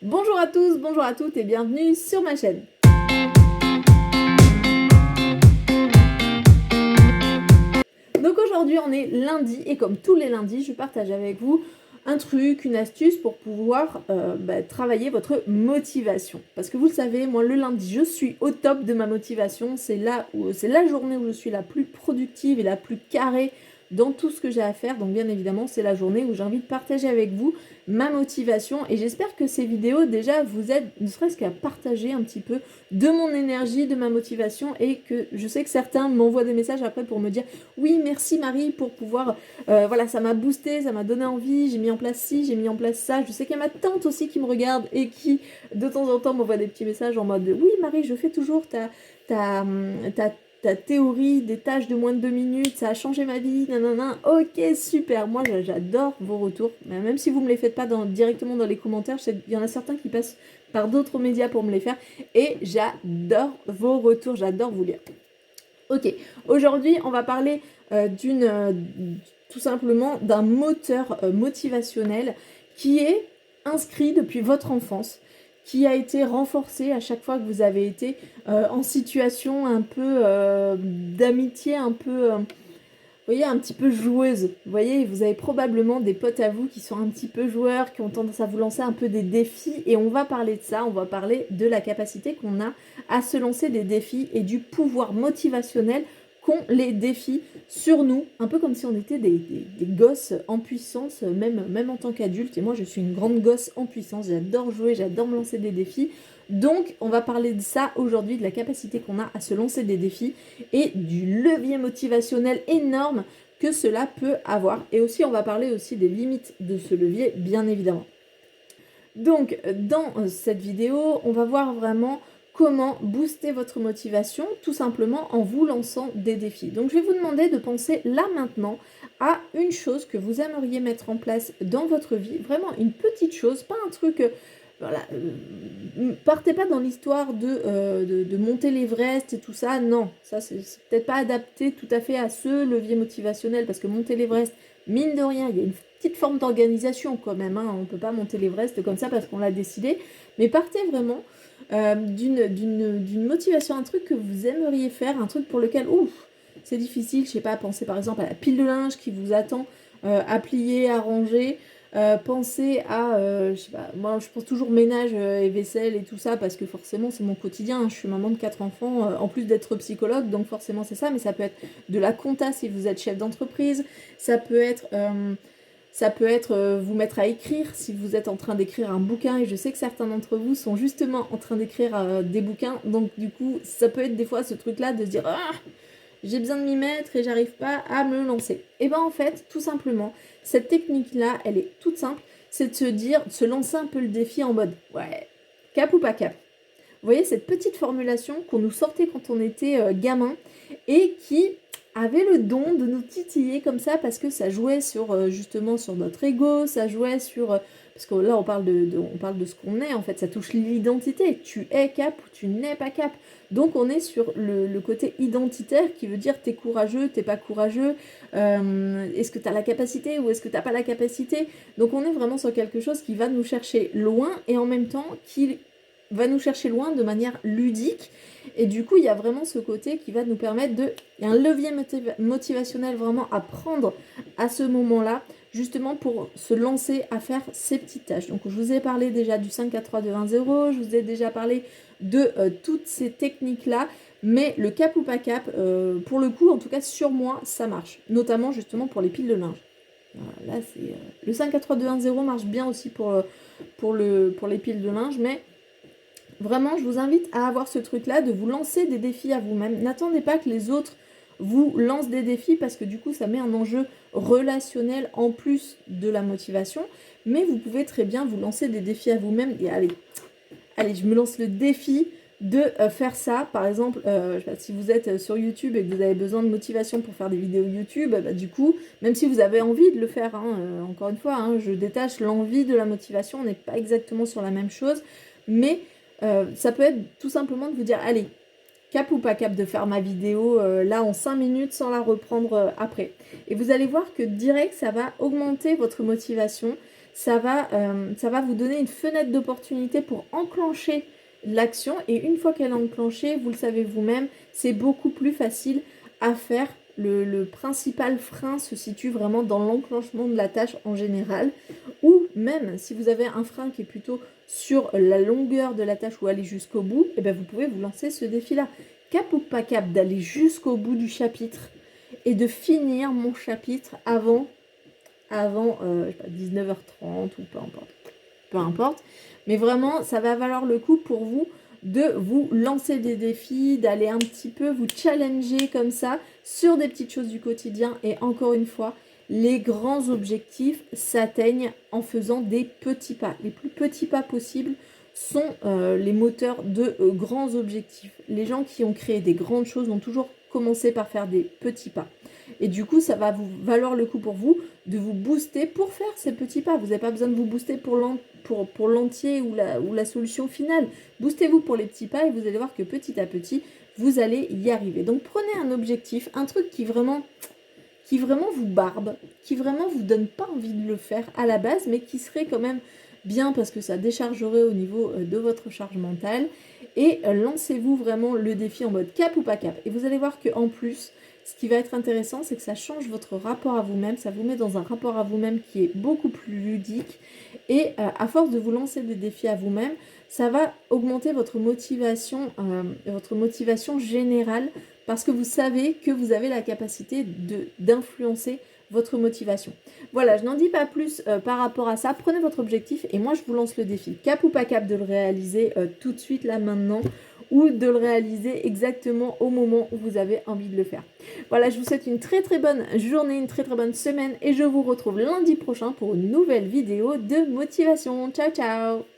Bonjour à tous, bonjour à toutes et bienvenue sur ma chaîne. Donc aujourd'hui on est lundi et comme tous les lundis je partage avec vous un truc, une astuce pour pouvoir travailler votre motivation. Parce que vous le savez, moi le lundi je suis au top de ma motivation, c'est la journée où je suis la plus productive et la plus carrée dans tout ce que j'ai à faire. Donc bien évidemment c'est la journée où j'ai envie de partager avec vous ma motivation et j'espère que ces vidéos déjà vous aident ne serait-ce qu'à partager un petit peu de mon énergie, de ma motivation et que je sais que certains m'envoient des messages après pour me dire oui merci Marie pour pouvoir voilà ça m'a boosté, ça m'a donné envie, j'ai mis en place ci, j'ai mis en place ça. Je sais qu'il y a ma tante aussi qui me regarde et qui de temps en temps m'envoie des petits messages en mode oui Marie je fais toujours ta théorie des tâches de moins de 2 minutes, ça a changé ma vie, nanana. Ok, super, moi j'adore vos retours, même si vous me les faites pas directement dans les commentaires, il y en a certains qui passent par d'autres médias pour me les faire, et j'adore vos retours, j'adore vous lire. Ok, aujourd'hui on va parler tout simplement d'un moteur motivationnel qui est inscrit depuis votre enfance, qui a été renforcé à chaque fois que vous avez été en situation un peu d'amitié, un peu, vous voyez, un petit peu joueuse. Vous voyez, vous avez probablement des potes à vous qui sont un petit peu joueurs, qui ont tendance à vous lancer un peu des défis. Et on va parler de ça, on va parler de la capacité qu'on a à se lancer des défis et du pouvoir motivationnel qu'ont les défis sur nous, un peu comme si on était des gosses en puissance, même en tant qu'adulte. Et moi, je suis une grande gosse en puissance, j'adore jouer, j'adore me lancer des défis. Donc, on va parler de ça aujourd'hui, de la capacité qu'on a à se lancer des défis et du levier motivationnel énorme que cela peut avoir. Et aussi, on va parler aussi des limites de ce levier, bien évidemment. Donc, dans cette vidéo, on va voir vraiment comment booster votre motivation, tout simplement en vous lançant des défis. Donc, je vais vous demander de penser là maintenant à une chose que vous aimeriez mettre en place dans votre vie, vraiment une petite chose, pas un truc... voilà, partez pas dans l'histoire de monter l'Everest et tout ça, non, ça c'est peut-être pas adapté tout à fait à ce levier motivationnel, parce que monter l'Everest, mine de rien, il y a une petite forme d'organisation quand même, hein. On ne peut pas monter l'Everest comme ça parce qu'on l'a décidé, mais partez vraiment d'une motivation, un truc que vous aimeriez faire, un truc pour lequel, ouf, c'est difficile, je sais pas, pensez par exemple à la pile de linge qui vous attend à plier, à ranger. Pensez à, je sais pas, moi je pense toujours ménage et vaisselle et tout ça parce que forcément c'est mon quotidien, hein. Je suis maman de 4 enfants, en plus d'être psychologue, donc forcément c'est ça, mais ça peut être de la compta si vous êtes chef d'entreprise, ça peut être vous mettre à écrire si vous êtes en train d'écrire un bouquin, et je sais que certains d'entre vous sont justement en train d'écrire des bouquins, donc du coup ça peut être des fois ce truc là de se dire ah, j'ai besoin de m'y mettre et j'arrive pas à me lancer. Et ben en fait, tout simplement, cette technique-là, elle est toute simple, c'est de se dire, de se lancer un peu le défi en mode, ouais, cap ou pas cap. Vous voyez cette petite formulation qu'on nous sortait quand on était gamin et qui avait le don de nous titiller comme ça parce que ça jouait sur justement sur notre ego, ça jouait sur parce que là on parle de ce qu'on est en fait, ça touche l'identité. Tu es cap ou tu n'es pas cap. Donc on est sur le côté identitaire qui veut dire t'es courageux, t'es pas courageux, est-ce que t'as la capacité ou est-ce que t'as pas la capacité. Donc on est vraiment sur quelque chose qui va nous chercher loin et en même temps qui va nous chercher loin de manière ludique, et du coup il y a vraiment ce côté qui va nous permettre il y a un levier motivationnel vraiment à prendre à ce moment-là, justement pour se lancer à faire ces petites tâches. Donc je vous ai parlé déjà du 5, 4, 3, 2, 1, 0, je vous ai déjà parlé de toutes ces techniques-là, mais le cap ou pas cap, pour le coup, en tout cas sur moi, ça marche, notamment justement pour les piles de linge. Voilà, là, le 5, 4, 3, 2, 1, 0 marche bien aussi pour les piles de linge, mais vraiment, je vous invite à avoir ce truc-là, de vous lancer des défis à vous-même. N'attendez pas que les autres vous lancent des défis parce que du coup, ça met un enjeu relationnel en plus de la motivation. Mais vous pouvez très bien vous lancer des défis à vous-même et allez, je me lance le défi de faire ça. Par exemple, je sais pas, si vous êtes sur YouTube et que vous avez besoin de motivation pour faire des vidéos YouTube, bah, du coup, même si vous avez envie de le faire, hein, encore une fois, hein, je détache l'envie de la motivation, on n'est pas exactement sur la même chose, mais ça peut être tout simplement de vous dire, allez, cap ou pas cap de faire ma vidéo là en 5 minutes sans la reprendre après. Et vous allez voir que direct, ça va augmenter votre motivation, ça va vous donner une fenêtre d'opportunité pour enclencher l'action. Et une fois qu'elle est enclenchée, vous le savez vous-même, c'est beaucoup plus facile à faire. Le principal frein se situe vraiment dans l'enclenchement de la tâche en général. Ou même si vous avez un frein qui est plutôt sur la longueur de la tâche ou aller jusqu'au bout, et bien vous pouvez vous lancer ce défi-là. Cap ou pas cap d'aller jusqu'au bout du chapitre et de finir mon chapitre avant je sais pas, 19h30 ou peu importe. Mais vraiment, ça va valoir le coup pour vous de vous lancer des défis, d'aller un petit peu vous challenger comme ça sur des petites choses du quotidien. Et encore une fois, les grands objectifs s'atteignent en faisant des petits pas. Les plus petits pas possibles sont les moteurs de grands objectifs. Les gens qui ont créé des grandes choses ont toujours commencé par faire des petits pas. Et du coup, ça va vous valoir le coup pour vous de vous booster pour faire ces petits pas. Vous n'avez pas besoin de vous booster pour l'entier ou la solution finale. Boostez-vous pour les petits pas et vous allez voir que petit à petit, vous allez y arriver. Donc prenez un objectif, un truc qui vraiment vous barbe, qui vraiment vous donne pas envie de le faire à la base, mais qui serait quand même bien parce que ça déchargerait au niveau de votre charge mentale. Et lancez-vous vraiment le défi en mode cap ou pas cap. Et vous allez voir qu'en plus, ce qui va être intéressant, c'est que ça change votre rapport à vous-même, ça vous met dans un rapport à vous-même qui est beaucoup plus ludique. Et à force de vous lancer des défis à vous-même, ça va augmenter votre motivation générale parce que vous savez que vous avez la capacité d'influencer votre motivation. Voilà, je n'en dis pas plus par rapport à ça. Prenez votre objectif et moi je vous lance le défi. Cap ou pas cap de le réaliser tout de suite là maintenant ou de le réaliser exactement au moment où vous avez envie de le faire. Voilà, je vous souhaite une très très bonne journée, une très très bonne semaine et je vous retrouve lundi prochain pour une nouvelle vidéo de motivation. Ciao ciao!